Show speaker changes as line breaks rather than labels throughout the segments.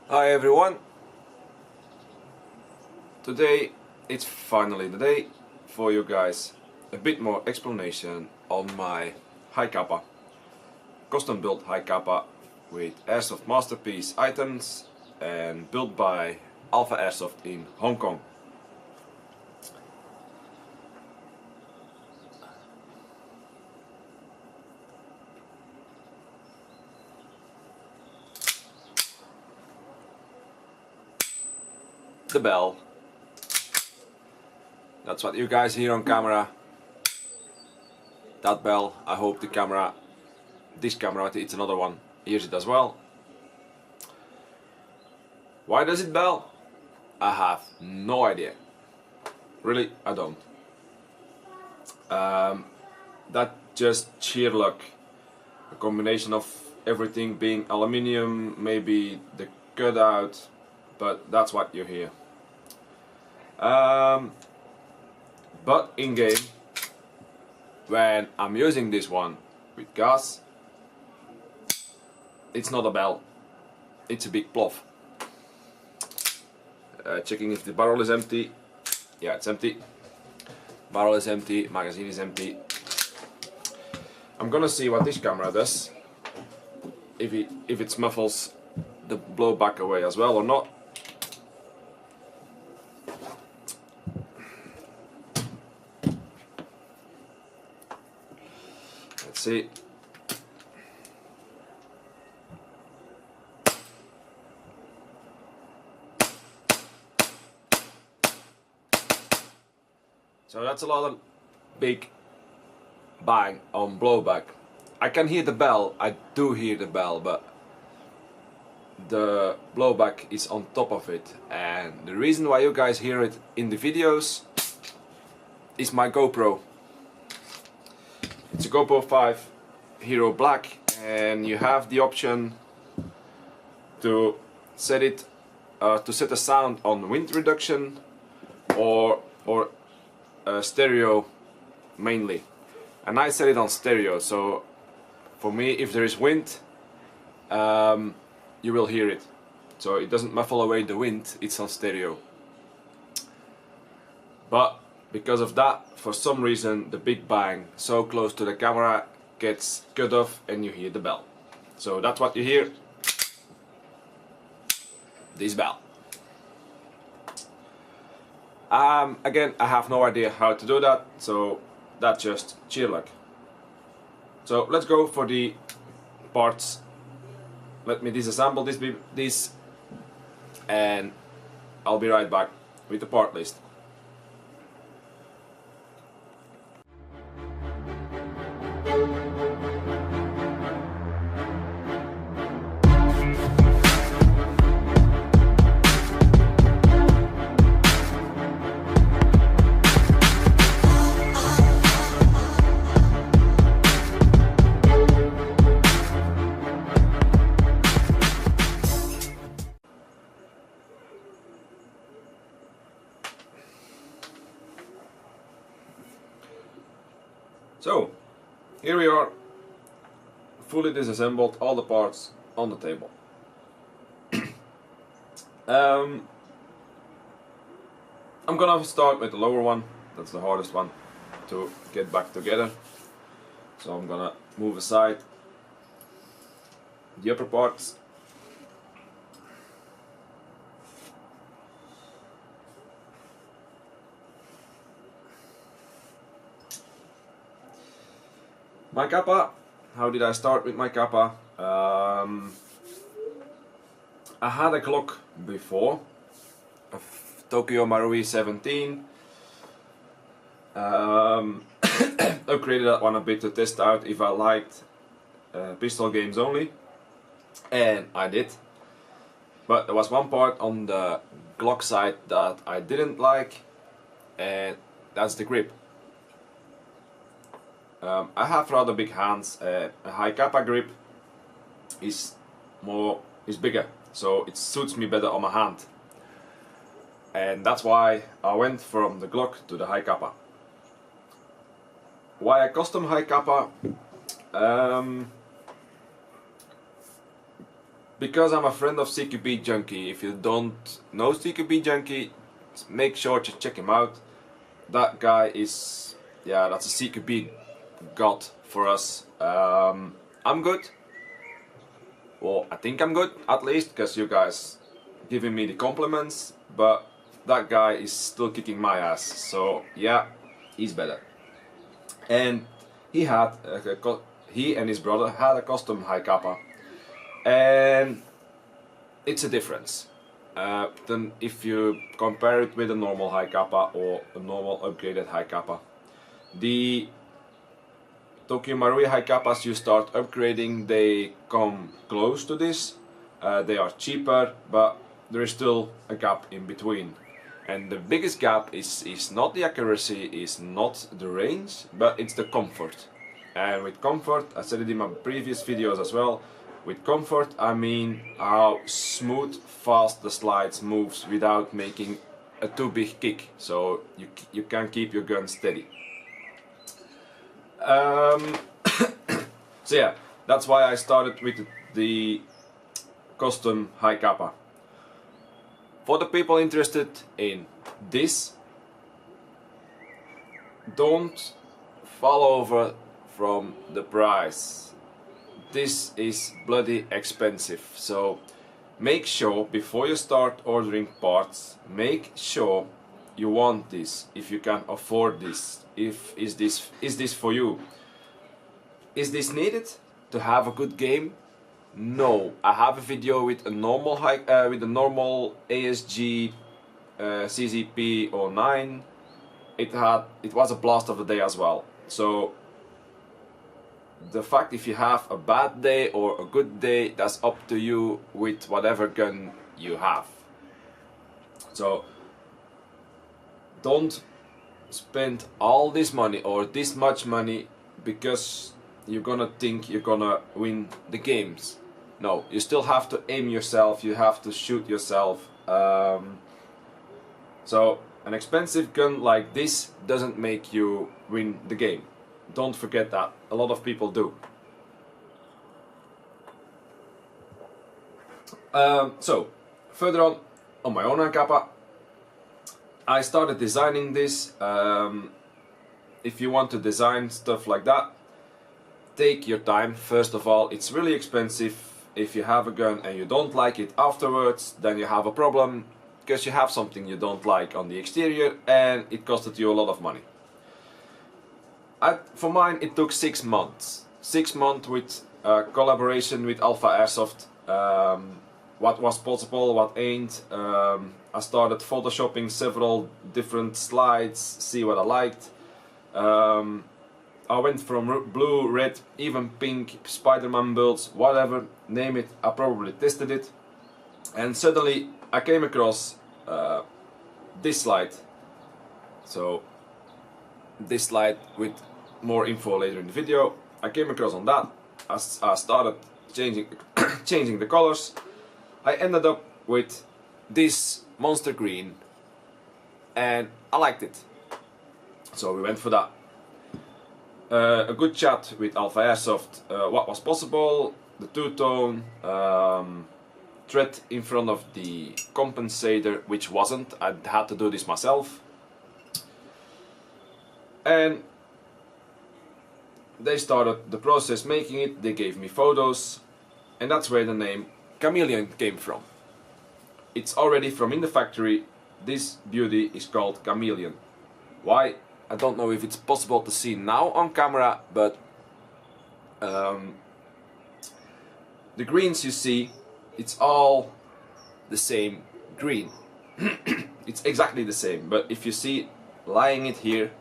Hi everyone! Today it's finally the day for you guys a bit more explanation on my HiCapa, custom built HiCapa with Airsoft masterpiece items and built by Alpha Airsoft in Hong Kong. The bell. That's what you guys hear on camera. That bell, I hope this camera, it's another one, hears it as well. Why does it bell? I have no idea. Really, I don't. That just sheer luck. A combination of everything being aluminium, maybe the cutout, but that's what you hear. But in game, when I'm using this one with gas, it's not a bell, it's a big plof. Checking if the barrel is empty. Yeah, it's empty. Barrel is empty, magazine is empty. I'm gonna see what this camera does, if it muffles the blowback away as well or not. Let's see. So that's a lot of big bang on blowback. I can hear the bell, I do hear the bell, but the blowback is on top of it, and the reason why you guys hear it in the videos is my GoPro. It's a GoPro 5 Hero Black, and you have the option to set it to set a sound on wind reduction or stereo mainly, and I set it on stereo. So for me, if there is wind, you will hear it. So it doesn't muffle away the wind. It's on stereo. But because of that, for some reason, the big bang so close to the camera gets cut off and you hear the bell. So that's what you hear. This bell. Again, I have no idea how to do that, so that's just sheer luck. So let's go for the parts. Let me disassemble this and I'll be right back with the part list. So, here we are, fully disassembled, all the parts on the table. I'm gonna start with the lower one, that's the hardest one to get back together. So I'm gonna move aside the upper parts. My HiCapa, how did I start with my HiCapa? I had a Glock before, a Tokyo Marui 17. Upgraded that one a bit to test out if I liked pistol games only, and I did. But there was one part on the Glock side that I didn't like, and that's the grip. I have rather big hands. A HiCapa grip is bigger, so it suits me better on my hand, and that's why I went from the Glock to the HiCapa. Why a custom HiCapa? because I'm a friend of CQB Junkie. If you don't know CQB Junkie, make sure to check him out. That guy is, yeah, that's a CQB god for us. I'm good. Well, I think I'm good, at least, because you guys giving me the compliments, but that guy is still kicking my ass, so yeah, he's better. And he and his brother had a custom HiCapa, and it's a difference. Then if you compare it with a normal HiCapa or a normal upgraded HiCapa, the Tokyo Marui HiCapas you start upgrading, they come close to this. They are cheaper, but there is still a gap in between. And the biggest gap is not the accuracy, is not the range, but it's the comfort. And with comfort, I said it in my previous videos as well, with comfort I mean how smooth, fast the slides moves without making a too big kick, so you can keep your gun steady. So yeah, that's why I started with the custom HiCapa. For the people interested in this, don't fall over from the price. This is bloody expensive, so make sure before you start ordering parts, make sure you want this, if you can afford this, is this for you. Is this needed to have a good game? No, I have a video with a normal ASG CZP09. It was a blast of the day as well. So the fact if you have a bad day or a good day, that's up to you with whatever gun you have. So don't spend all this money or this much money because you're gonna think you're gonna win the games. No, you still have to aim yourself, you have to shoot yourself. So an expensive gun like this doesn't make you win the game. Don't forget that. A lot of people do. So further on my own HiCapa, I started designing this. If you want to design stuff like that, take your time. First of all, it's really expensive. If you have a gun and you don't like it afterwards, then you have a problem, because you have something you don't like on the exterior and it costed you a lot of money. For mine it took 6 months. 6 months with collaboration with Alpha Airsoft. What was possible, what ain't. I started photoshopping several different slides, see what I liked. I went from blue, red, even pink, Spider-Man builds, whatever, name it, I probably tested it. And suddenly I came across this slide. So this slide with more info later in the video. I came across on that. I started changing the colors. I ended up with this monster green and I liked it. So we went for that. A good chat with Alpha Airsoft, what was possible, the two-tone, thread in front of the compensator, which wasn't, I had to do this myself. And they started the process making it, they gave me photos, and that's where the name Chameleon came from. It's already from in the factory, this beauty is called Chameleon. Why? I don't know if it's possible to see now on camera, but the greens you see, it's all the same green. It's exactly the same, but if you see lying it here,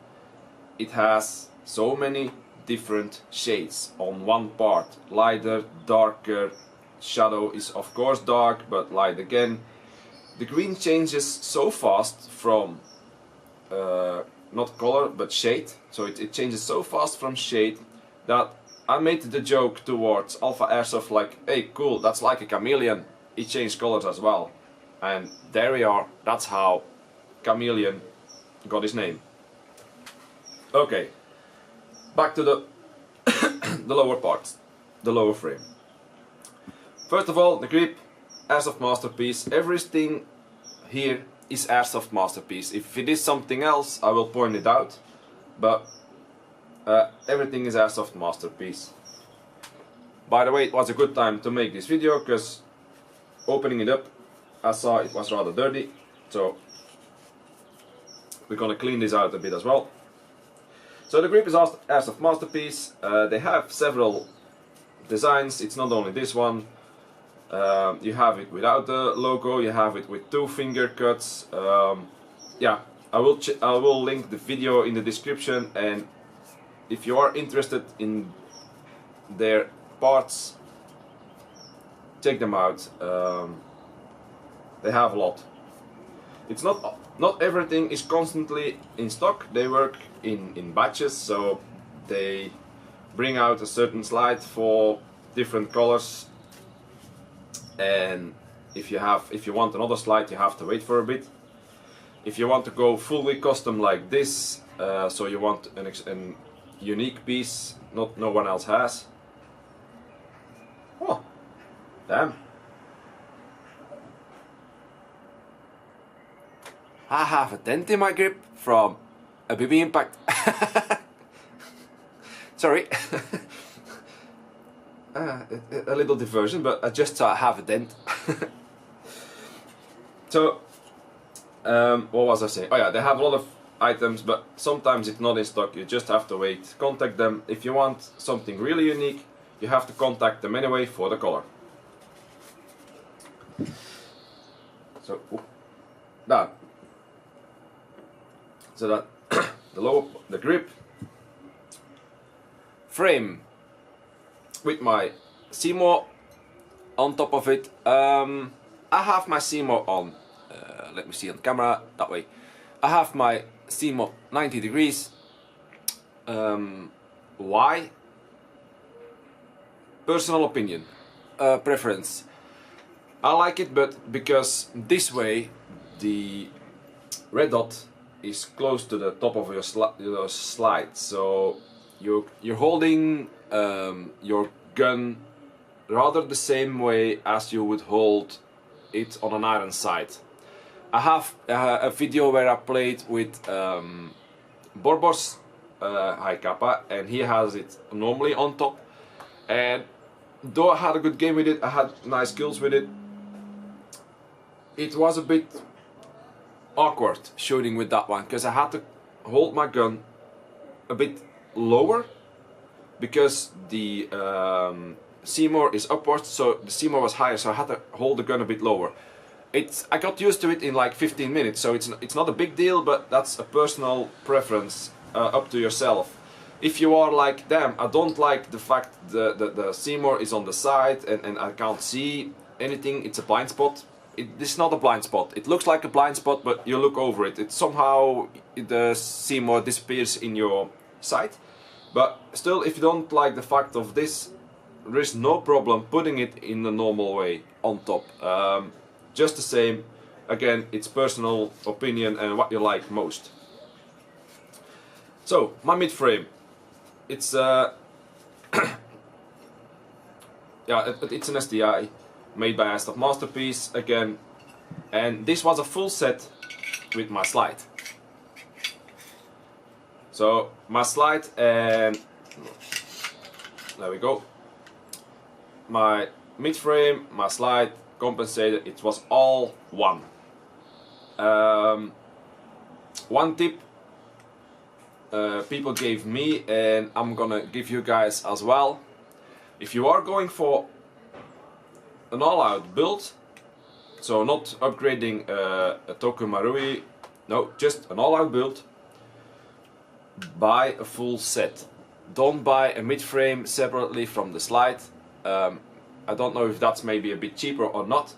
it has so many different shades on one part. Lighter, darker, shadow is of course dark, but light again. The green changes so fast from not color but shade, so it changes so fast from shade that I made the joke towards Alpha Airsoft like, hey cool, that's like a chameleon, it changed colors as well. And there we are, that's how Chameleon got his name. Okay, back to the the lower parts, the lower frame. First of all, the grip, Airsoft Masterpiece. Everything here is Airsoft Masterpiece. If it is something else, I will point it out, but everything is Airsoft Masterpiece. By the way, it was a good time to make this video, because opening it up, I saw it was rather dirty, so we're gonna clean this out a bit as well. So the grip is Airsoft Masterpiece. They have several designs, it's not only this one. You have it without the logo, you have it with 2 finger cuts. Yeah, I will link the video in the description, and if you are interested in their parts, check them out. They have a lot. It's not everything is constantly in stock. They work in batches, so they bring out a certain slide for different colors, and if you want another slide, you have to wait for a bit. If you want to go fully custom like this, so you want an unique piece no one else has. Oh, damn. I have a dent in my grip from a BB impact. Sorry. A little diversion, but I just have a dent. So, what was I saying? Oh yeah, they have a lot of items, but sometimes it's not in stock. You just have to wait. Contact them. If you want something really unique, you have to contact them anyway for the color. So, that. So that the grip frame with my Cmore on top of it. I have my Cmore on. Let me see on camera that way. I have my Cmore 90 degrees. Why? Personal opinion, preference. I like it, but because this way the red dot is close to the top of your slide, so you're holding your gun rather the same way as you would hold it on an iron sight. I have a video where I played with Borbos HiCapa, and he has it normally on top, and though I had a good game with it, I had nice kills with it, it was a bit awkward shooting with that one, because I had to hold my gun a bit lower, because the Cmore is upwards, so the Cmore was higher, so I had to hold the gun a bit lower. I got used to it in like 15 minutes, so it's not a big deal, but that's a personal preference, up to yourself. If you are like, damn, I don't like the fact the Cmore is on the side and I can't see anything, it's a blind spot. This is not a blind spot. It looks like a blind spot, but you look over it. Somehow the Cmore disappears in your sight. But still, if you don't like the fact of this, there is no problem putting it in the normal way on top. Just the same. Again, it's personal opinion and what you like most. So my mid frame, it's yeah, it's an STI. Made by Airsoft Masterpiece again, and this was a full set with my slide. So my slide, and there we go. My mid frame, my slide, compensated. It was all one. One tip people gave me, and I'm gonna give you guys as well. If you are going for an all-out build, so not upgrading a Toku Marui, no, just an all-out build, buy a full set. Don't buy a mid-frame separately from the slide. I don't know if that's maybe a bit cheaper or not,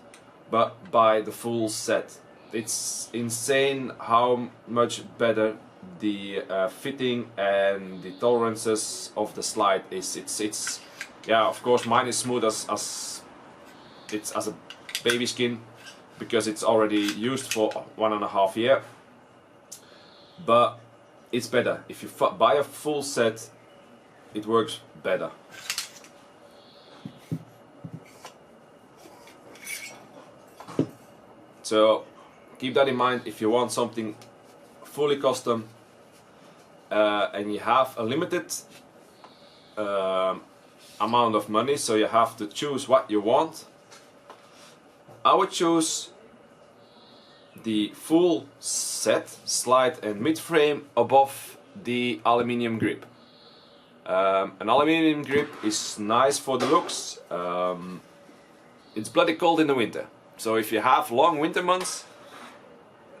but buy the full set. It's insane how much better the fitting and the tolerances of the slide is. It's yeah, of course mine is smooth as a baby skin, because it's already used for 1.5 years, but it's better. If you buy a full set, it works better. So keep that in mind if you want something fully custom and you have a limited amount of money, so you have to choose what you want. I would choose the full set, slide and mid frame above the aluminium grip. An aluminium grip is nice for the looks. It's bloody cold in the winter, so if you have long winter months,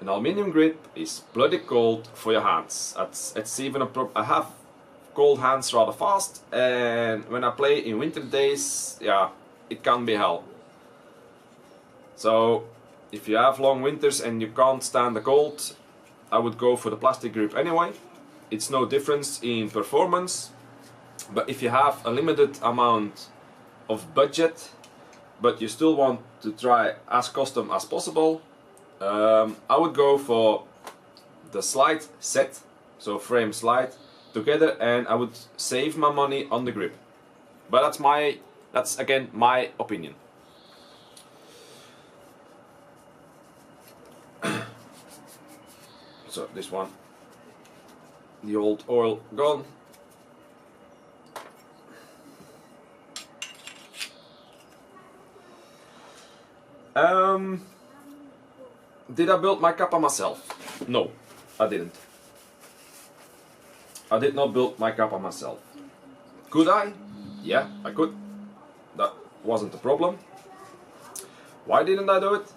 an aluminium grip is bloody cold for your hands. It's even I have cold hands rather fast, and when I play in winter days, yeah, it can be hell. So if you have long winters and you can't stand the cold, I would go for the plastic grip anyway. It's no difference in performance, but if you have a limited amount of budget but you still want to try as custom as possible, I would go for the slide set, so frame slide together, and I would save my money on the grip. But that's again my opinion. So this one, the old oil gone. Did I build my kappa myself? No, I didn't. I did not build my kappa myself. Could I? Yeah, I could. That wasn't a problem. Why didn't I do it?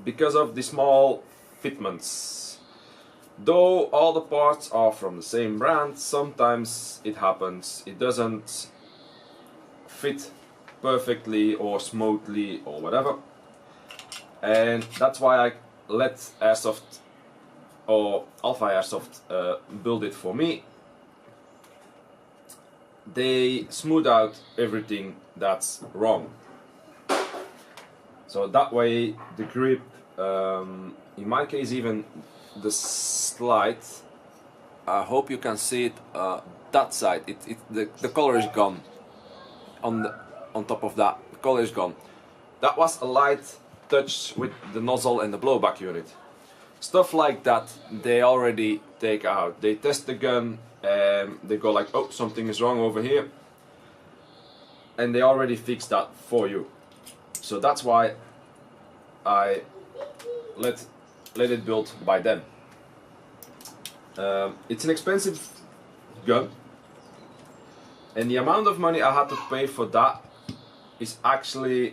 Because of the small fitments. Though all the parts are from the same brand, sometimes it happens it doesn't fit perfectly or smoothly or whatever, and that's why I let Airsoft or Alpha Airsoft build it for me. They smooth out everything that's wrong, so that way the grip, in my case even the slide, I hope you can see it, that side, the color is gone. On top of that, the color is gone. That was a light touch with the nozzle and the blowback unit. Stuff like that they already take out. They test the gun and they go like, oh, something is wrong over here, and they already fix that for you. So that's why I let it build by them. It's an expensive gun, and the amount of money I had to pay for that is actually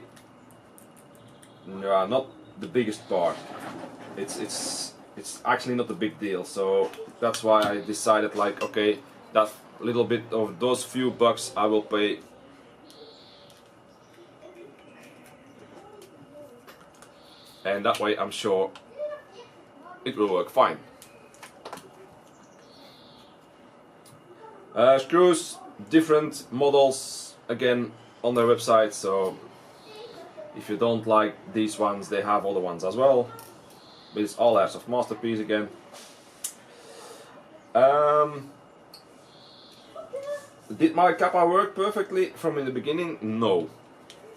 not the biggest part. It's actually not a big deal, so that's why I decided, like, okay, that little bit of those few bucks I will pay. And that way I'm sure it will work fine. Screws, different models, again, on their website, so if you don't like these ones, they have other ones as well. But it's all Airsoft Masterpiece again. Did my kappa work perfectly from in the beginning? No.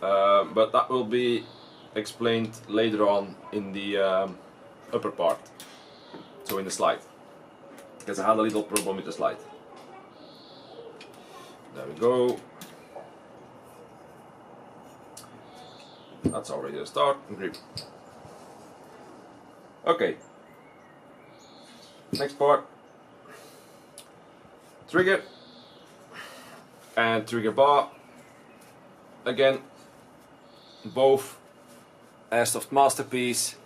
But that will be explained later on in the upper part, so in the slide, because I had a little problem with the slide. There we go. That's already a start. Grip. Okay. Next part. Trigger and trigger bar. Again, both Airsoft Masterpiece.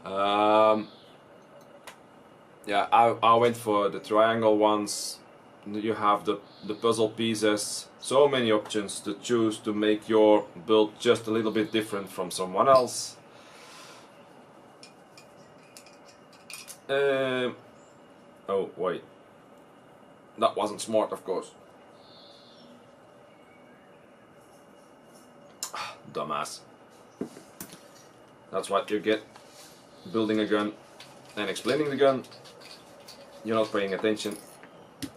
Yeah, I went for the triangle ones. You have the puzzle pieces, so many options to choose to make your build just a little bit different from someone else. Oh wait, that wasn't smart, of course. Dumbass. That's what you get building a gun and explaining the gun. You're not paying attention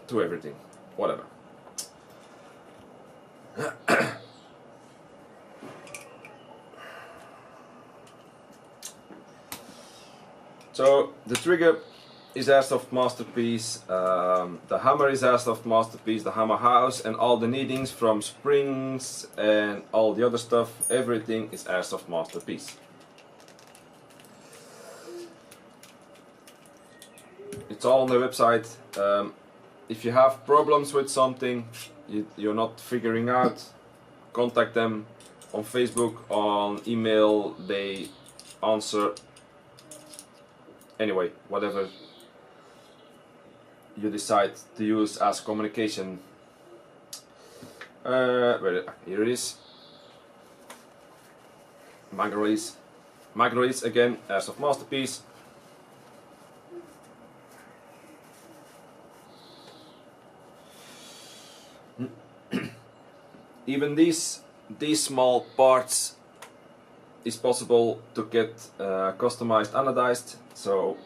to everything, whatever. So the trigger is Airsoft masterpiece, the hammer is Airsoft masterpiece, the hammer house and all the needings from springs and all the other stuff, everything is Airsoft masterpiece. It's all on the website. If you have problems with something you're not figuring out, contact them on Facebook, on email, they answer. Anyway, whatever you decide to use as communication. Here it is. Mag release. Mag release again, Airsoft masterpiece. Even these small parts is possible to get customized anodized, so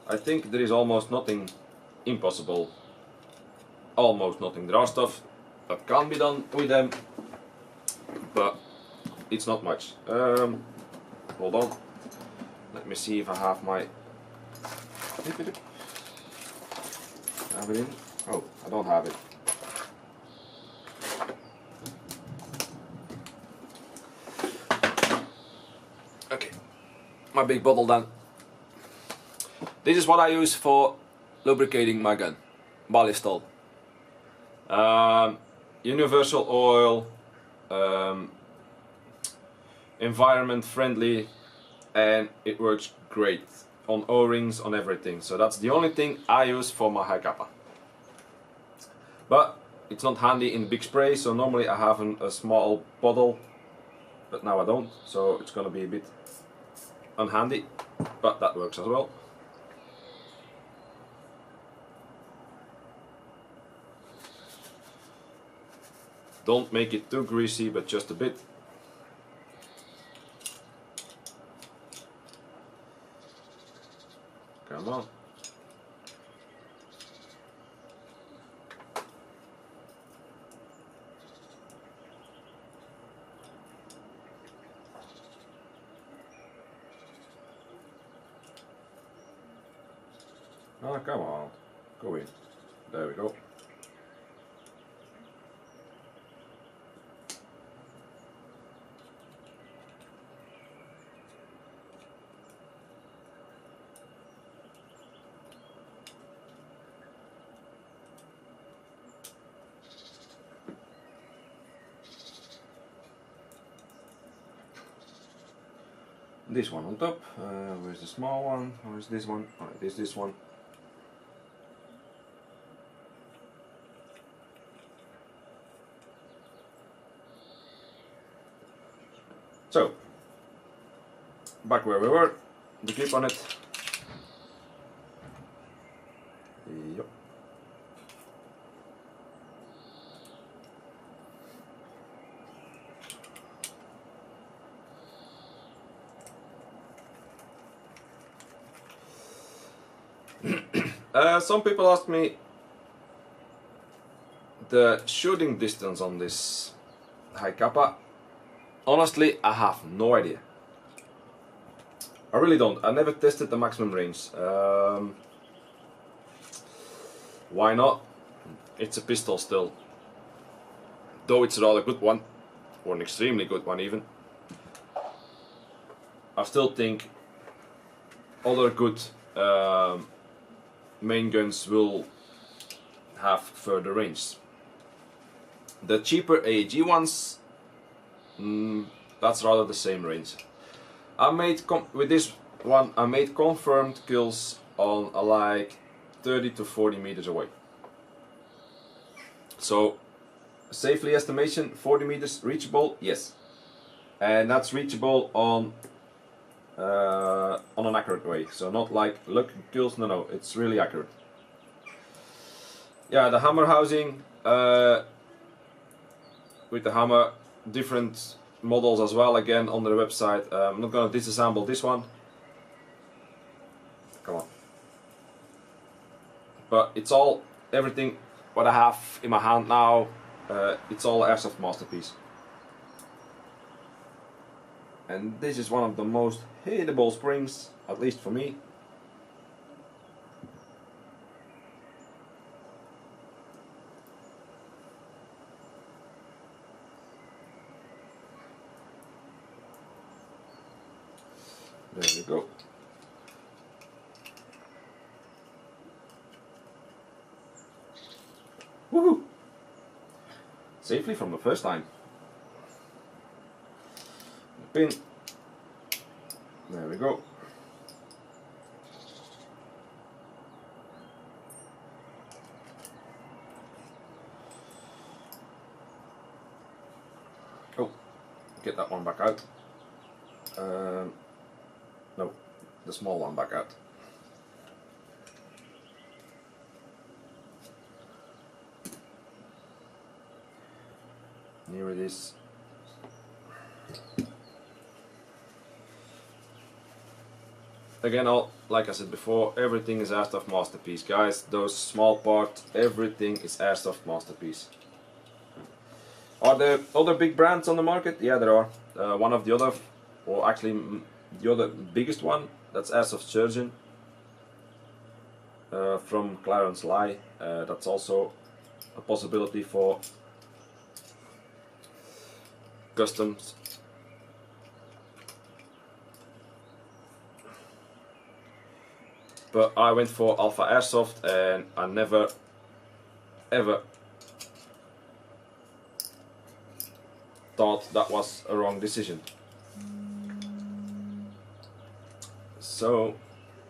I think there is almost nothing impossible. Almost nothing. There are stuff that can be done with them, but it's not much. Hold on. Let me see if I have my... Have it in? Oh, I don't have it. Okay, my big bottle then. This is what I use for lubricating my gun, ballistol. Universal oil, environment friendly, and it works great on O-rings, on everything. So that's the only thing I use for my HiCapa. But it's not handy in big spray, so normally I have a small bottle, but now I don't, so it's gonna be a bit unhandy, but that works as well. Don't make it too greasy, but just a bit. Come on. Oh, come on. Go in. There we go. This one on top. Where's the small one? Where's this one? Oh, it is this one. So, back where we were, the grip on it. Yep. Some people ask me the shooting distance on this HiCapa. Honestly, I have no idea. I really don't. I never tested the maximum range. Why not? It's a pistol still. Though it's a rather good one, or an extremely good one even. I still think other good main guns will have further range. The cheaper AEG ones, that's rather the same range. I made with this one, I made confirmed kills on like 30 to 40 meters away. So, safely estimation 40 meters reachable, yes, and that's reachable on an accurate way. So not like luck kills, no, it's really accurate. Yeah, the hammer housing with the hammer, different models as well, again on their website. I'm not gonna disassemble this one. Come on. But it's all, everything what I have in my hand now, it's all Airsoft masterpiece. and this is one of the most hateable springs, at least for me. There we go. Woohoo! Safely from the first time. Pin. There we go. Oh, get that one back out. No, the small one back out. Here it is. Again, like I said before, everything is Airsoft masterpiece, guys. Those small parts, everything is Airsoft masterpiece. Are there other big brands on the market? Yeah, there are. One of the other, or actually the other biggest one, that's Airsoft Surgeon from Clarence Lie. That's also a possibility for customs. But I went for Alpha Airsoft and I never ever thought that was a wrong decision. So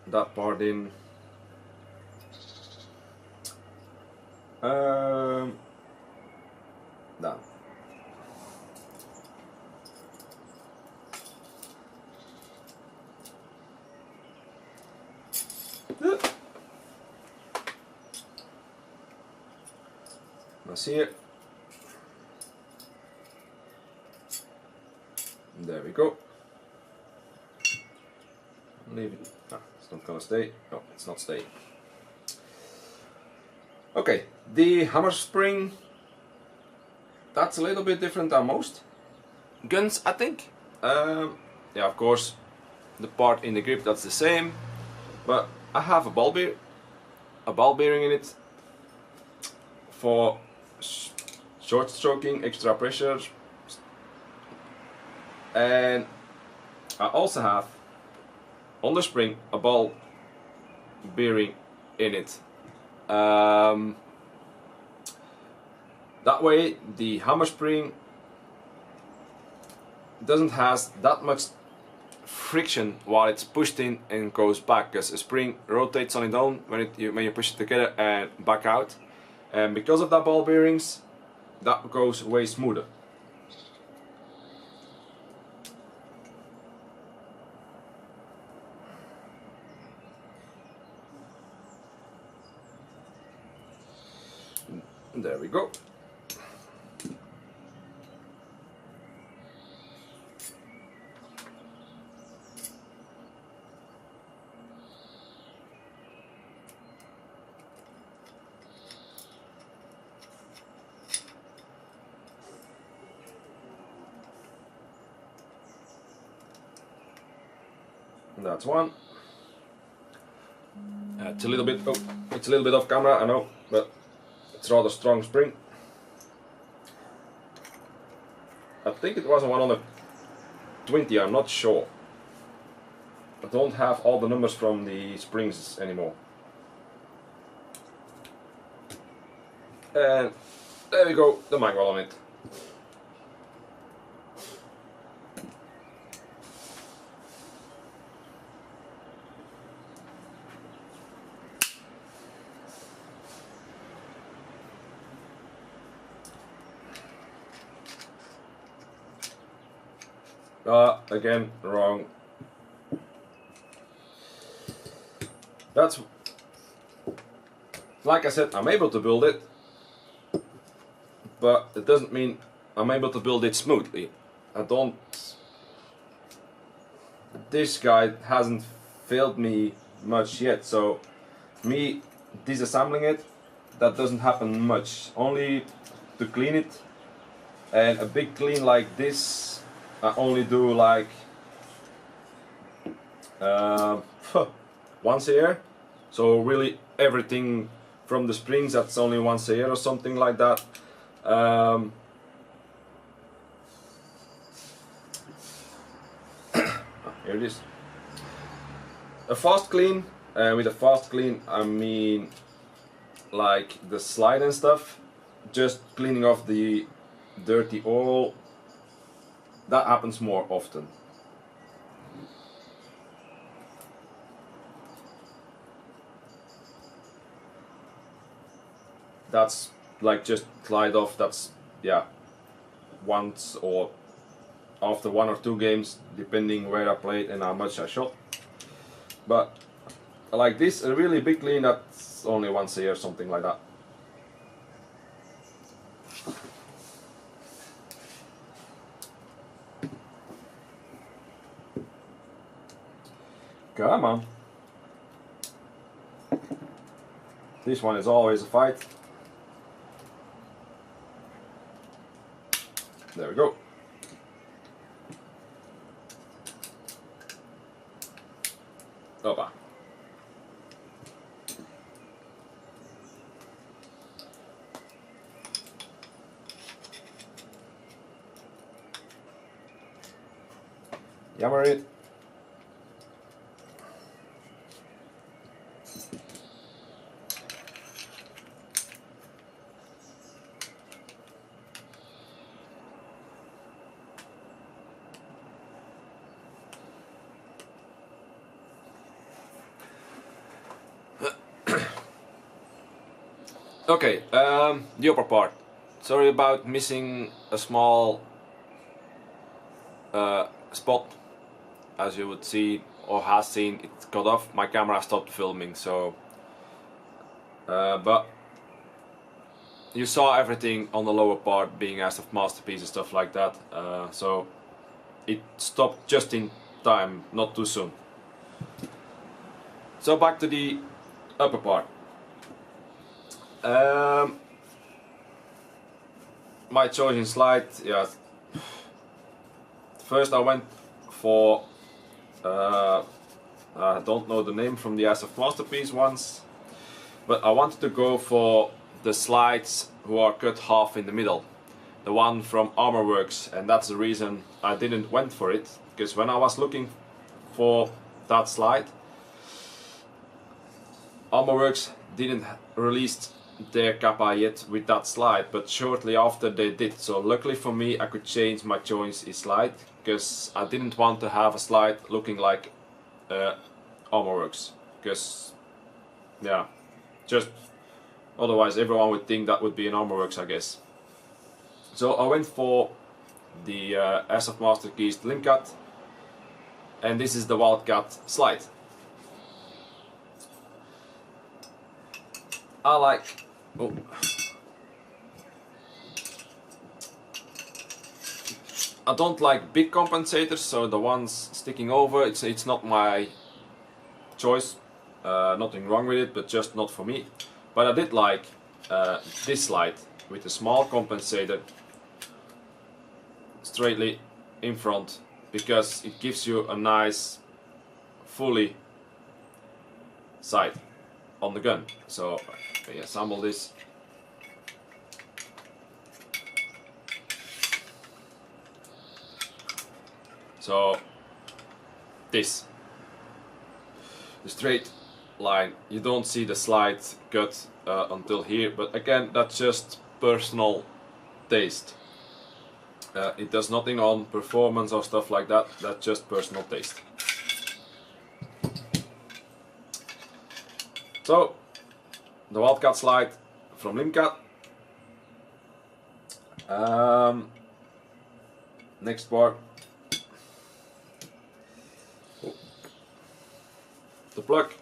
that part in. Down. Now see it. There we go. Leave it. Ah, it's not gonna stay. No, it's not staying. Okay, the hammer spring. That's a little bit different than most guns, I think. Yeah, of course, the part in the grip, that's the same, but I have a ball bearing in it for short stroking, extra pressure, and I also have on the spring a ball bearing in it. That way the hammer spring doesn't have that much friction while it's pushed in and goes back, because a spring rotates on its own when you push it together and back out, and because of that ball bearings, that goes way smoother. There we go. That's one. It's a little bit. Oh, it's a little bit off camera, I know, but it's rather strong spring. I think it was a 120. I'm not sure. I don't have all the numbers from the springs anymore. And there we go, the manual on it. Again, wrong. That's, like I said, I'm able to build it, but it doesn't mean I'm able to build it smoothly. I don't. This guy hasn't failed me much yet, so me disassembling it, that doesn't happen much. Only to clean it, and a big clean like this I only do like once a year. So really everything from the springs, that's only once a year or something like that. Here it is. A fast clean. With a fast clean I mean like the slide and stuff, just cleaning off the dirty oil. That happens more often. That's like just slide off, that's, yeah, once or after 1 or 2 games, depending where I played and how much I shot. But like this, a really big clean, that's only once a year, something like that. Come on. This one is always a fight. There we go. Opa. Yammer it. Okay, the upper part. Sorry about missing a small spot. As you would see or has seen, it got off. My camera stopped filming, so but you saw everything on the lower part being Airsoft masterpiece and stuff like that, so it stopped just in time, not too soon. So back to the upper part. My choice in slide, yeah. First I went for I don't know the name from the Airsoft masterpiece ones, but I wanted to go for the slides who are cut half in the middle, the one from Armorworks, and that's the reason I didn't went for it, because when I was looking for that slide, Armorworks didn't release their Kappa yet with that slide, but shortly after they did. So luckily for me, I could change my choice in slide, because I didn't want to have a slide looking like Armorworks, because yeah, just otherwise everyone would think that would be an Armorworks, I guess. So I went for the Airsoft Masterpiece Limcat, and this is the Wildcat slide. I like, oh, I don't like big compensators, so the ones sticking over, it's not my choice. Nothing wrong with it, but just not for me. But I did like this slide with a small compensator straightly in front, because it gives you a nice fully sight on the gun. So I assemble this. So this, the straight line, you don't see the slide cut until here, but again, that's just personal taste. It does nothing on performance or stuff like that, that's just personal taste. So, the Wildcat slide from Limcat. Next part. The plug.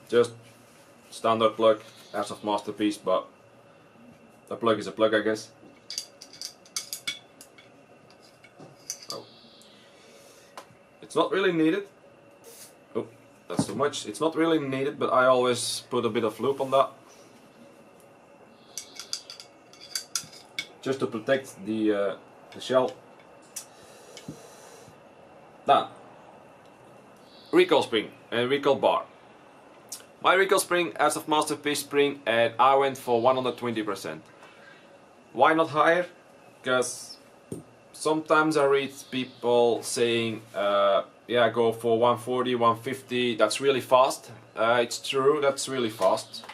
Just standard plug, Airsoft Masterpiece, but a plug is a plug, I guess. Oh. It's not really needed. Oh, that's too much. It's not really needed, but I always put a bit of loop on that, just to protect the shell. Now, recoil spring and recoil bar. My recoil spring as of masterpiece spring, and I went for 120%. Why not higher? Because sometimes I read people saying, yeah, go for 140, 150, that's really fast. It's true, that's really fast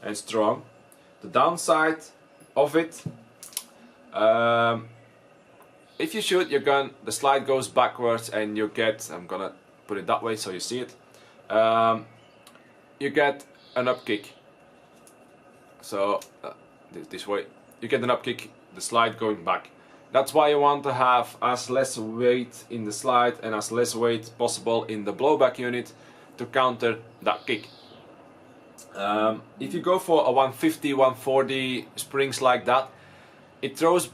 and strong. The downside of it, if you shoot your gun, the slide goes backwards and you get, I'm gonna put it that way so you see it, you get an up kick. So this way, you get an up kick, the slide going back. That's why you want to have as less weight in the slide and as less weight possible in the blowback unit to counter that kick. If you go for a 150, 140 springs like that, it throws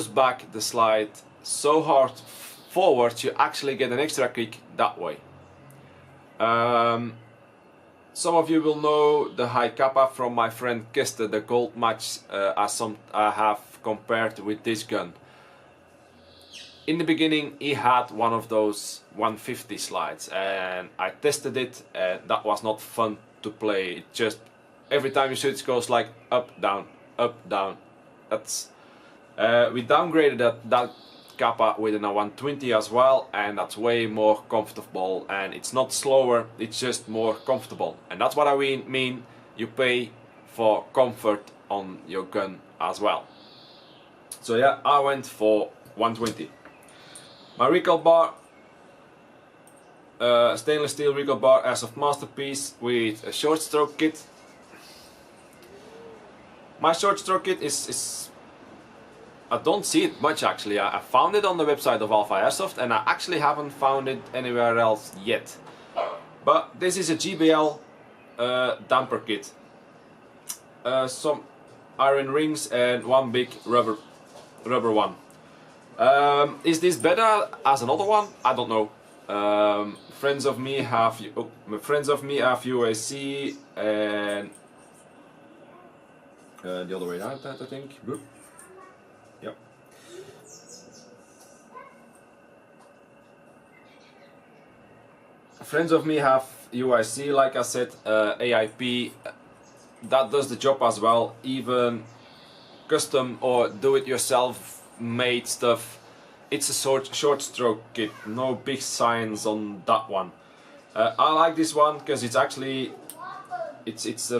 back the slide so hard forward you actually get an extra kick that way. Some of you will know the HiCapa from my friend Kester, the gold match I have compared with this gun. In the beginning he had one of those 150 slides and I tested it and that was not fun to play. It just, every time you shoot it goes like up, down, up, down. That's we downgraded that Kappa with a 120 as well, and that's way more comfortable, and it's not slower, it's just more comfortable. And that's what I mean, you pay for comfort on your gun as well. So yeah, I went for 120. My recoil bar, stainless steel recoil bar as of masterpiece with a short stroke kit. My short stroke kit is I don't see it much actually. I found it on the website of Alpha Airsoft and I actually haven't found it anywhere else yet. But this is a GBL damper kit. Some iron rings and one big rubber one. Is this better as another one? I don't know. Friends of me have UAC and the other way around, I think. Yep. Friends of me have UIC, like I said, AIP, that does the job as well. Even custom or do-it-yourself made stuff, it's a short stroke kit, no big science on that one. I like this one because it's actually, it's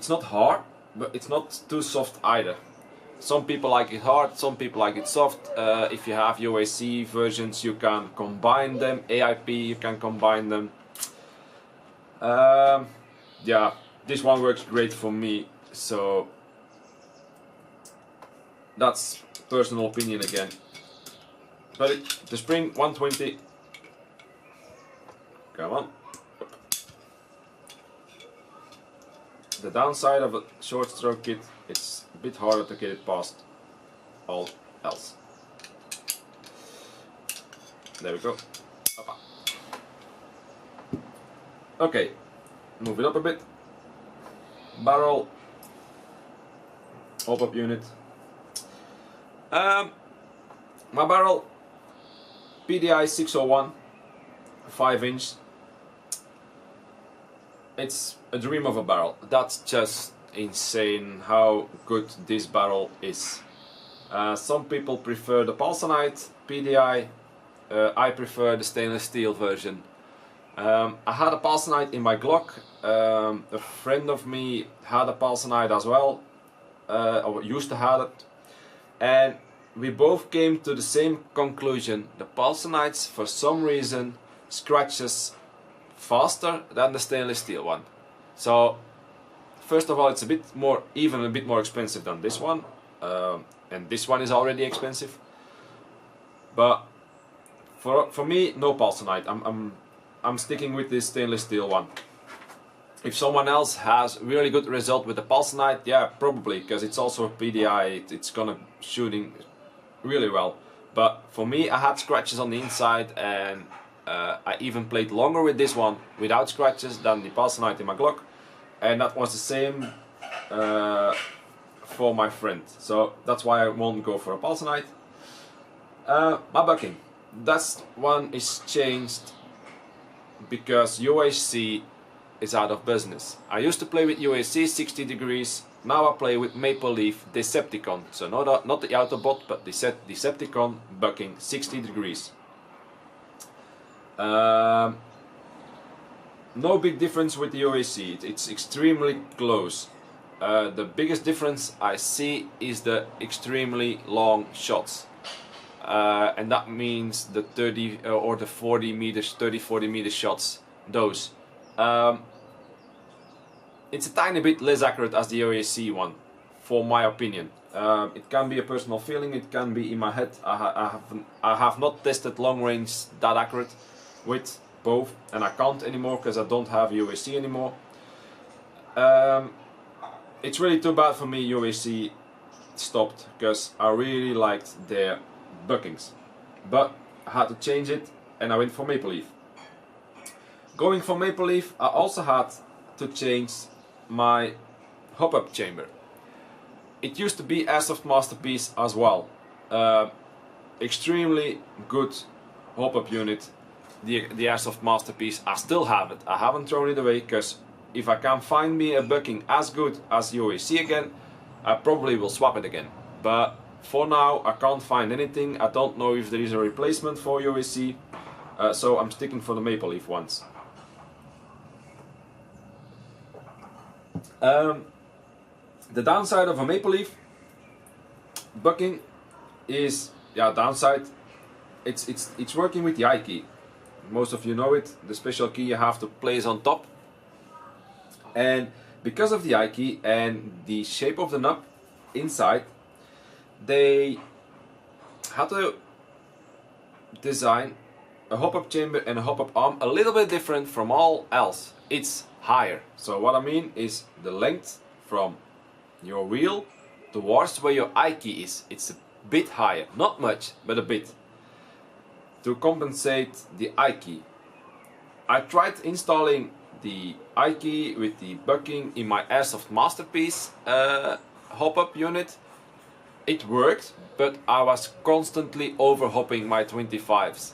not hard, but it's not too soft either. Some people like it hard, some people like it soft. If you have UAC versions, you can combine them. AIP, you can combine them. Yeah, this one works great for me, so that's personal opinion again. But the spring 120. Come on. The downside of a short stroke kit, it's a bit harder to get it past all else. There we go. Okay, move it up a bit. Barrel, pop-up unit. My barrel, PDI 601, 5-inch. It's a dream of a barrel. That's just insane how good this barrel is. Some people prefer the Pulsonite PDI. I prefer the stainless steel version. I had a Pulsonite in my Glock. A friend of me had a Pulsonite as well, or used to have it, and we both came to the same conclusion. The Pulsonites, for some reason, scratches faster than the stainless steel one. So first of all, it's a bit more expensive than this one, and this one is already expensive. But for me, no Pulsonite. I'm sticking with this stainless steel one. If someone else has really good result with the Pulsonite, yeah, probably, because it's also a PDI. It's gonna shooting really well. But for me, I had scratches on the inside, and I even played longer with this one without scratches than the Pulsonite in my Glock, and that was the same for my friend. So that's why I won't go for a Pulsonite. My bucking, that one is changed because UHC is out of business. I used to play with UHC 60 degrees, now I play with Maple Leaf Decepticon, so not the Autobot, but the Decepticon bucking 60 degrees. No big difference with the UHC, it's extremely close. The biggest difference I see is the extremely long shots. And that means the 30 or the 40 meters, 30-40 meter shots, those. It's a tiny bit less accurate as the OAC one, for my opinion. It can be a personal feeling, it can be in my head. I have not tested long range that accurate with both, and I can't anymore because I don't have UAC anymore. It's really too bad for me UAC stopped, because I really liked their buckings, but I had to change it and I went for Maple Leaf. Going for Maple Leaf, I also had to change my hop-up chamber. It used to be Airsoft Masterpiece as well. Extremely good hop-up unit, the Airsoft Masterpiece. I still have it, I haven't thrown it away, because if I can find me a bucking as good as UAC again, I probably will swap it again. But for now I can't find anything. I don't know if there is a replacement for UAC, so I'm sticking for the Maple Leaf ones. The downside of a Maple Leaf bucking is, downside, it's working with the I key. Most of you know it, the special key you have to place on top. And because of the I key and the shape of the knob inside, they had to design a hop-up chamber and a hop-up arm a little bit different from all else. It's higher. So what I mean is the length from your wheel towards where your I key is. It's a bit higher, not much, but a bit, to compensate the I key. I tried installing the I key with the bucking in my Airsoft Masterpiece hop-up unit. It worked, but I was constantly over-hopping my 25s.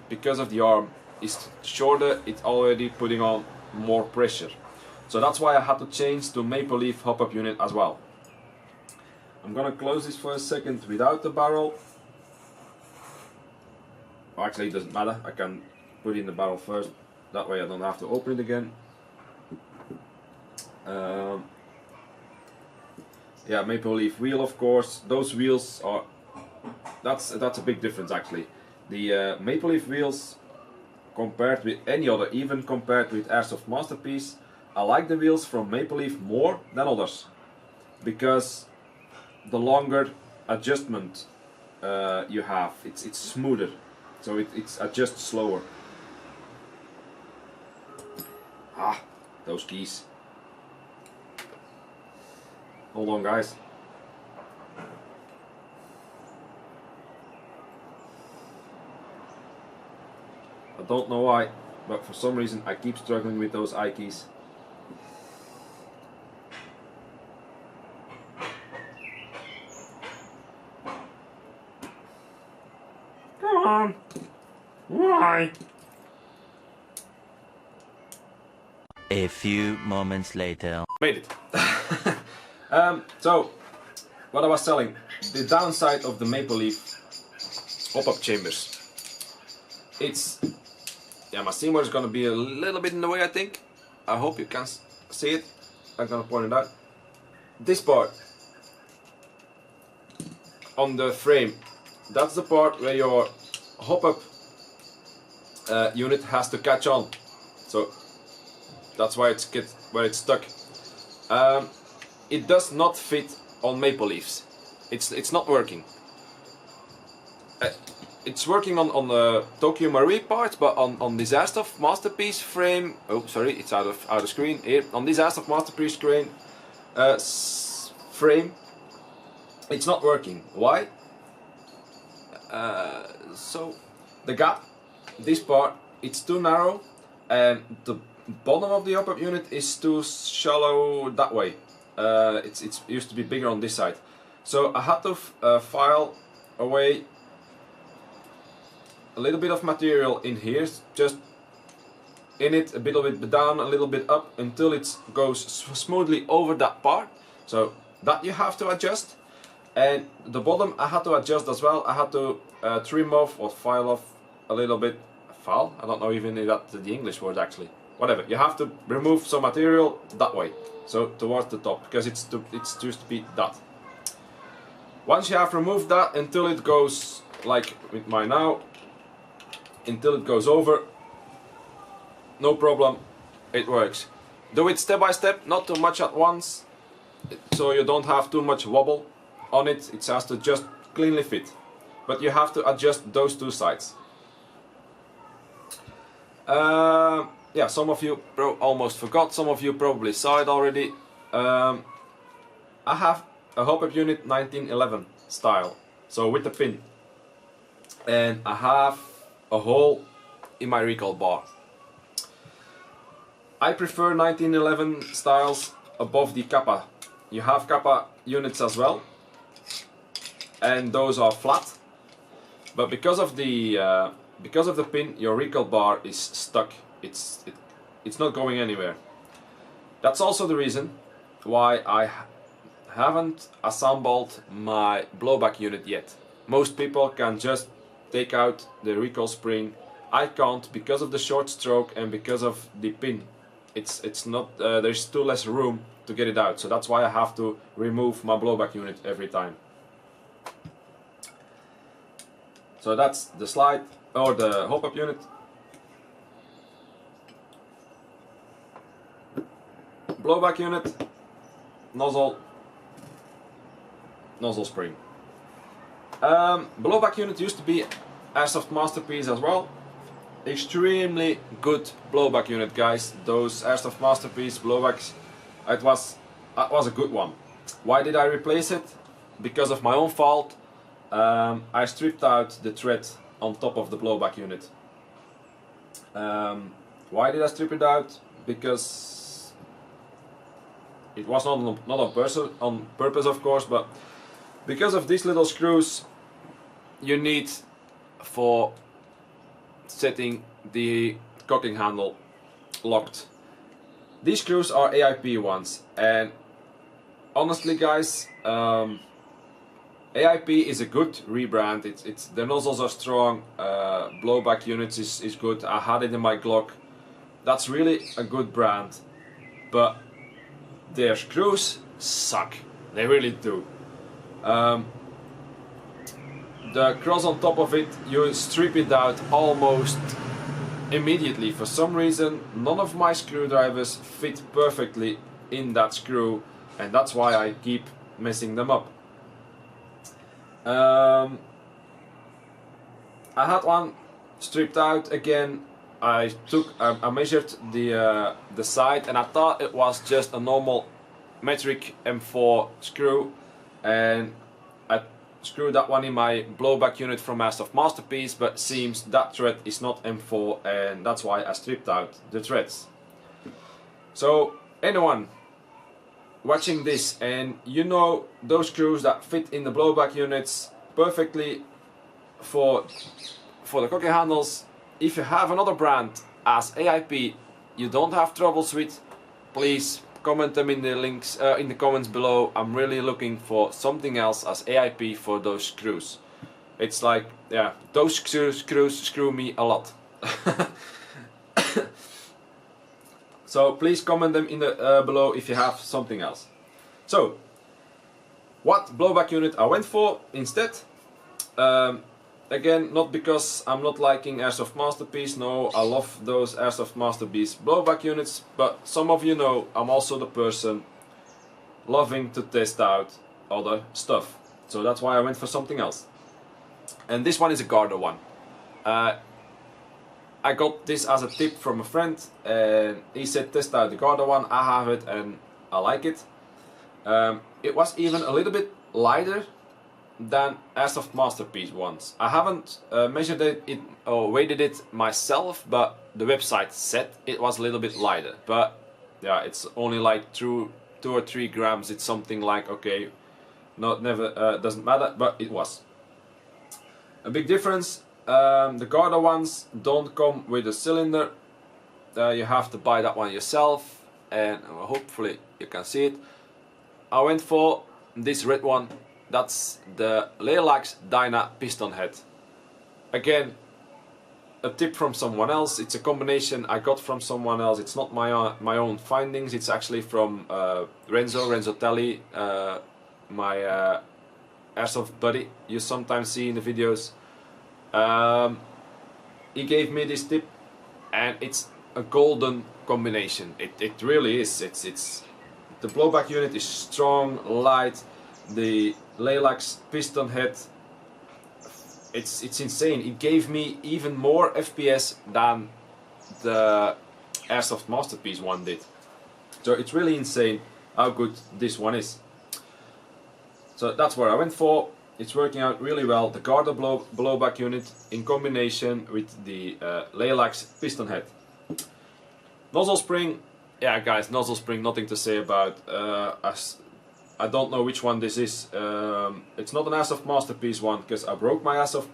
Because of the arm is shorter, it's already putting on more pressure. So that's why I had to change to Maple Leaf hop-up unit as well. I'm gonna close this for a second without the barrel. Well, actually it doesn't matter, I can put it in the barrel first, that way I don't have to open it again. Yeah, Maple Leaf wheel, of course. Those wheels are, that's a big difference actually. The Maple Leaf wheels, compared with any other, even compared with Airsoft Masterpiece, I like the wheels from Maple Leaf more than others, because the longer adjustment you have, it's smoother, so it's adjusts slower. Ah, those keys. Hold on, guys. I don't know why, but for some reason I keep struggling with those I keys. Come on. Why?
A few moments later.
Made it. So, what I was selling, the downside of the Maple Leaf hop-up chambers. It's, my Cmore is gonna be a little bit in the way, I think. I hope you can see it. I'm gonna point it out. This part on the frame, that's the part where your hop-up unit has to catch on. So that's why it's stuck. It does not fit on Maple Leafs. It's not working. It's working on the Tokyo Marie parts, but on this Airsoft Masterpiece frame. Oh, sorry, it's out of screen here. On this Airsoft Masterpiece frame, it's not working. Why? So the gap, this part, it's too narrow, and the bottom of the hop-up unit is too shallow that way. It used to be bigger on this side, so I had to file away a little bit of material in here, just in it, a little bit down, a little bit up, until it goes smoothly over that part. So that you have to adjust. And the bottom I had to adjust as well. I had to trim off or file off a little bit. File? I don't know even if that's the English word actually. Whatever. You have to remove some material that way. So towards the top, because it's just to be that. Once you have removed that, until it goes like with mine now, until it goes over, no problem, it works. Do it step by step, not too much at once, so you don't have too much wobble on it. It has to just cleanly fit, but you have to adjust those two sides. Yeah, some of you almost forgot, some of you probably saw it already. I have a HiCapa Unit 1911 style, so with the pin, and I have a hole in my recoil bar. I prefer 1911 styles above the HiCapa. You have HiCapa units as well, and those are flat, but because of the pin, your recoil bar is stuck. It's not going anywhere. That's also the reason why I haven't assembled my blowback unit yet. Most people can just take out the recoil spring. I can't, because of the short stroke and because of the pin. It's not there's too less room to get it out, so that's why I have to remove my blowback unit every time. So that's the slide or the HiCapa unit. Blowback unit, nozzle spring. Blowback unit used to be Airsoft masterpiece as well. Extremely good blowback unit, guys. Those Airsoft masterpiece blowbacks, that was a good one. Why did I replace it? Because of my own fault. I stripped out the thread on top of the blowback unit. Why did I strip it out? Because it was not on purpose, of course, but because of these little screws you need for setting the cocking handle locked. These screws are AIP ones, and honestly, guys, AIP is a good rebrand. It's the nozzles are strong. Blowback units is good. I had it in my Glock. That's really a good brand, but their screws suck. They really do. The cross on top of it, you strip it out almost immediately. For some reason, none of my screwdrivers fit perfectly in that screw, and that's why I keep messing them up. I had one stripped out again. I measured the side, and I thought it was just a normal metric M4 screw, and I screwed that one in my blowback unit from Airsoft Masterpiece, but seems that thread is not M4, and that's why I stripped out the threads. So anyone watching this and you know those screws that fit in the blowback units perfectly for the cooking handles, if you have another brand as AIP you don't have troubles with, please comment them in the links in the comments below. I'm really looking for something else as AIP for those screws. It's like, yeah, those screws screw me a lot. So please comment them in the below if you have something else. So, what blowback unit I went for instead? Again, not because I'm not liking Airsoft Masterpiece. No, I love those Airsoft Masterpiece blowback units. But some of you know I'm also the person loving to test out other stuff. So that's why I went for something else. And this one is a Gaurder one. I got this as a tip from a friend, and he said test out the Gaurder one. I have it and I like it. It was even a little bit lighter than Airsoft Masterpiece ones. I haven't measured it or weighted it myself, but the website said it was a little bit lighter. But yeah, it's only like 2 or 3 grams. It's something like, okay, doesn't matter, but it was a big difference. The Gaurder ones don't come with a cylinder. you have to buy that one yourself, and hopefully you can see it. I went for this red one. That's the Laylax Dyna piston head. Again, a tip from someone else. It's a combination I got from someone else. It's not my own findings. It's actually from Renzo Telly, my Airsoft buddy you sometimes see in the videos. He gave me this tip, and it's a golden combination. It really is. It's the blowback unit is strong, light. The Laylax piston head, it's insane. It gave me even more FPS than the Airsoft Masterpiece one did. So it's really insane how good this one is. So that's what I went for. It's working out really well. The Gaurder blowback unit in combination with the Laylax piston head. Nozzle Spring, yeah guys, Nozzle Spring, nothing to say about. I don't know which one this is. It's not an Airsoft Masterpiece one, because I broke my Airsoft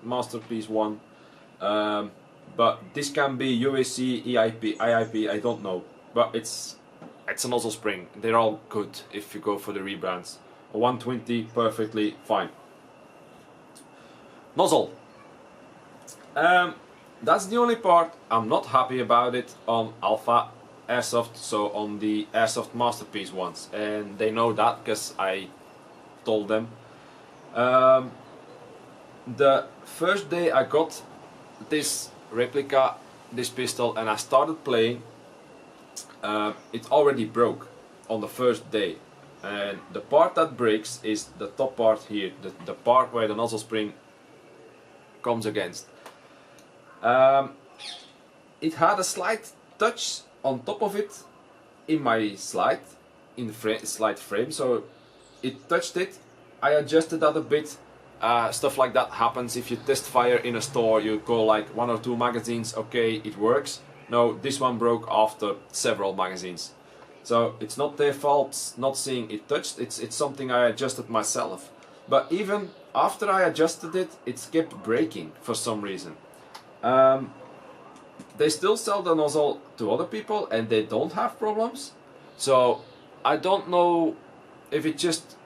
Masterpiece one. But this can be UAC, EIP, IIP, I don't know. But it's a Nozzle Spring. They're all good if you go for the rebrands. A 120, perfectly fine. Nozzle. That's the only part I'm not happy about it on Alpha Airsoft, so on the Airsoft Masterpiece ones, and they know that because I told them. The first day I got this Replica, this pistol, and I started playing, it already broke on the first day, and the part that breaks is the top part here, the part where the nozzle spring comes against. It had a slight touch on top of it in my slide, in the slide frame, so it touched it. I adjusted that a bit. Stuff like that happens if you test fire in a store. You go like 1 or 2 magazines, okay, it works. No, this one broke after several magazines. So it's not their fault not seeing it touched, it's something I adjusted myself. But even after I adjusted it, it kept breaking for some reason. They still sell the nozzle to other people and they don't have problems. So I don't know if it's just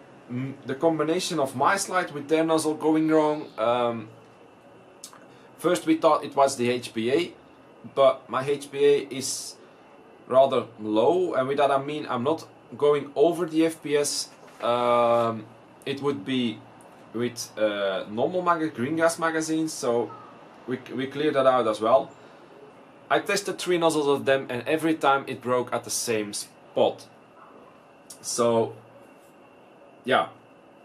the combination of my slide with their nozzle going wrong. First we thought it was the HPA, but my HPA is rather low, and with that I mean I'm not going over the FPS. It would be with normal green gas magazines, so we cleared that out as well. I tested 3 nozzles of them and every time it broke at the same spot. So yeah,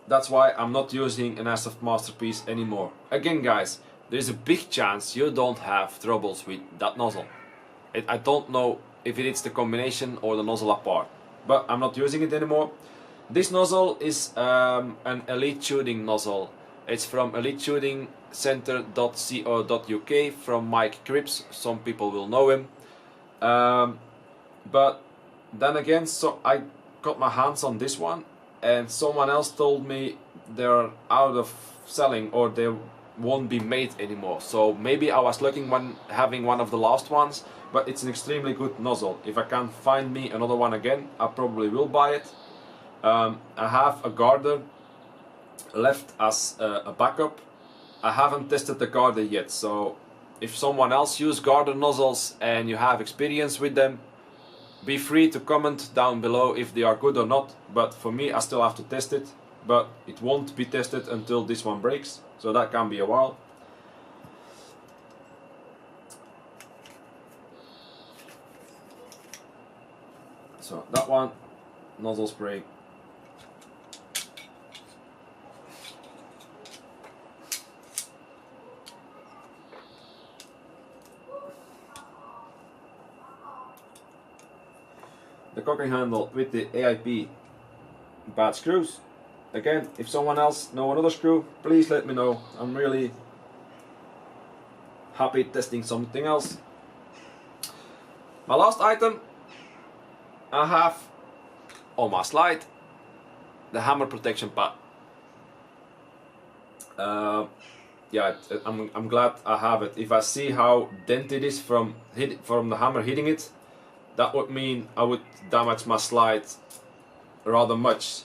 that's why I'm not using an Airsoft Masterpiece anymore. Again guys, there's a big chance you don't have troubles with that nozzle. I don't know if it's the combination or the nozzle apart, but I'm not using it anymore. This nozzle is an elite shooting nozzle. It's from eliteshootingcenter.co.uk from Mike Cripps. Some people will know him. But then again, so I got my hands on this one and someone else told me they're out of selling or they won't be made anymore. So maybe I was lucky when having one of the last ones, but it's an extremely good nozzle. If I can find me another one again, I probably will buy it. I have a Gaurder left as a backup. I haven't tested the Gaurder yet, so if someone else uses Gaurder nozzles and you have experience with them, be free to comment down below if they are good or not. But for me, I still have to test it, but it won't be tested until this one breaks, so that can be a while. So that one, nozzle spray. The cocking handle with the AIP bad screws. Again, if someone else knows another screw, please let me know. I'm really happy testing something else. My last item, I have on my slide the hammer protection pad. yeah, I'm glad I have it. If I see how dented it is from the hammer hitting it, that would mean I would damage my slide rather much,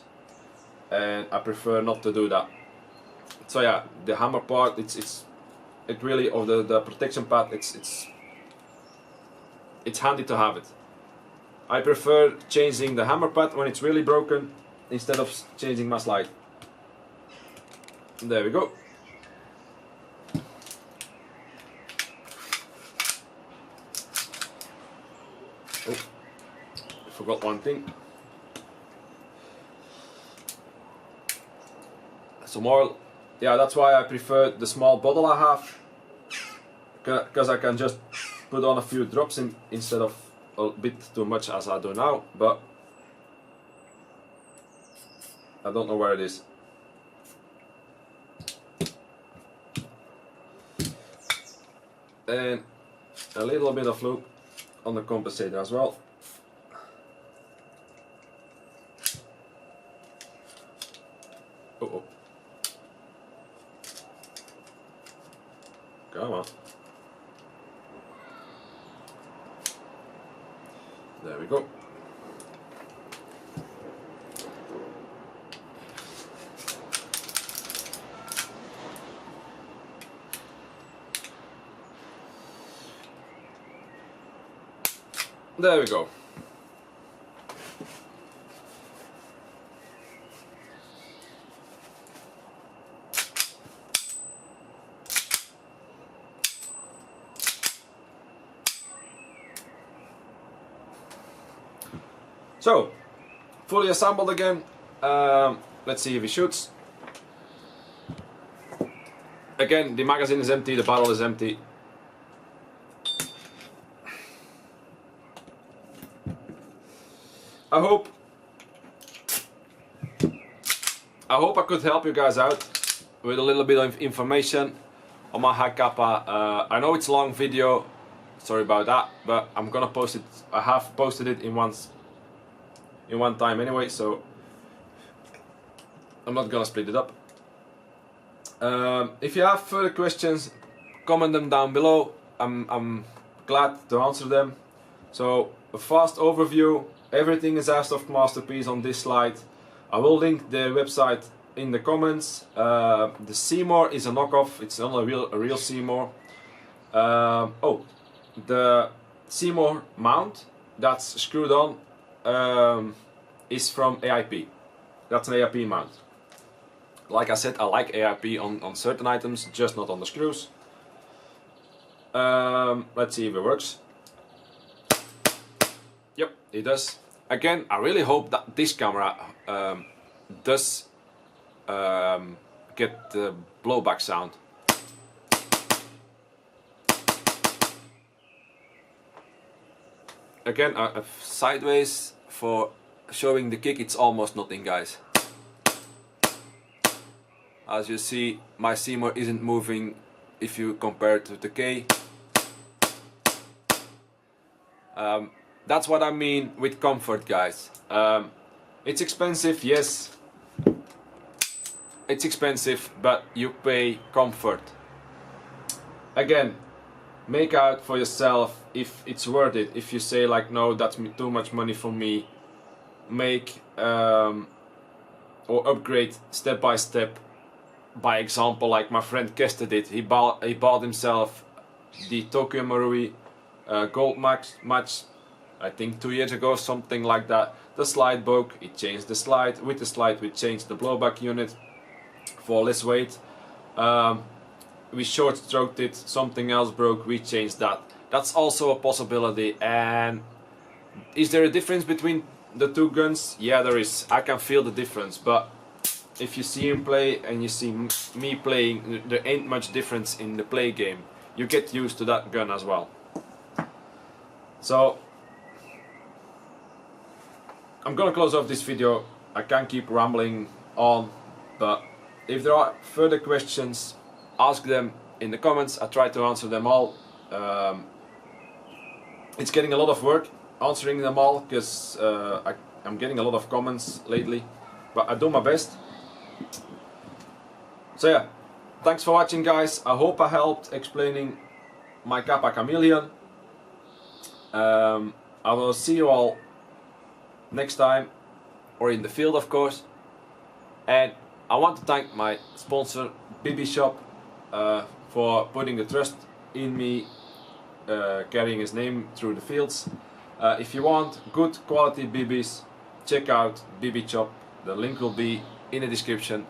and I prefer not to do that. So yeah, the hammer part, it really, or the protection pad, it's handy to have it. I prefer changing the hammer pad when it's really broken instead of changing my slide. There we go. Oh, I forgot one thing. Some oil. Yeah, that's why I prefer the small bottle I have, because I can just put on a few drops in instead of a bit too much as I do now, but I don't know where it is. And a little bit of lube on the compensator as well. Uh-oh. Come on. There we go. There we go. So, fully assembled again. Let's see if he shoots. Again, the magazine is empty, the barrel is empty. I hope I could help you guys out with a little bit of information on my HiCapa. I know it's a long video, sorry about that, but I'm gonna post it. I have posted it in one time anyway, so I'm not gonna split it up. If you have further questions, comment them down below. I'm glad to answer them. So, a fast overview. Everything is Airsoft Masterpiece on this slide. I will link the website in the comments. The Cmore is a knockoff. It's not a real Cmore. Oh, the Cmore mount that's screwed on is from AIP. That's an AIP mount. Like I said, I like AIP on certain items, just not on the screws. Let's see if it works. Yep, it does. Again, I really hope that this camera does get the blowback sound. Again, sideways for showing the kick, it's almost nothing, guys. As you see, my Cmore isn't moving if you compare it to the K. That's what I mean with comfort, guys. It's expensive, yes. It's expensive, but you pay comfort. Again, make out for yourself if it's worth it. If you say like, no, that's too much money for me, make or upgrade step by step. By example, like my friend Kester did, he bought himself the Tokyo Marui gold match, I think 2 years ago, something like that. The slide broke, he changed the slide. With the slide we changed the blowback unit for less weight. We short stroked it, something else broke, we changed that. That's also a possibility. And is there a difference between the two guns? Yeah, there is. I can feel the difference, but if you see him play and you see me playing, there ain't much difference in the play game. You get used to that gun as well. So I'm gonna close off this video. I can't keep rambling on, but if there are further questions, ask them in the comments. I try to answer them all. It's getting a lot of work answering them all, because I'm getting a lot of comments lately, but I do my best. So yeah, thanks for watching, guys. I hope I helped explaining my HiCapa Chameleon. I will see you all next time, or in the field of course. And I want to thank my sponsor BB Shop for putting the trust in me, carrying his name through the fields. If you want good quality BBs, check out BB Shop. The link will be in the description.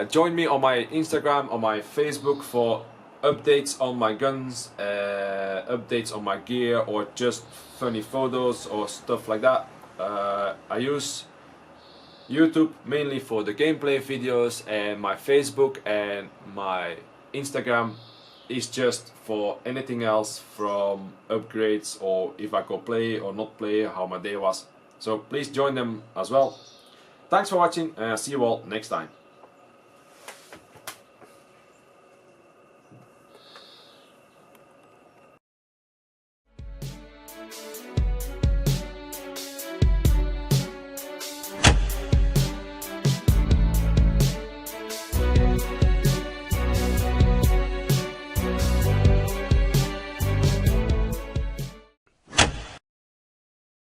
Join me on my Instagram, on my Facebook for updates on my guns, updates on my gear, or just funny photos or stuff like that. I use YouTube mainly for the gameplay videos, and my Facebook and my Instagram is just for anything else, from upgrades or if I go play or not play, how my day was. So please join them as well. Thanks for watching, and I'll see you all next time.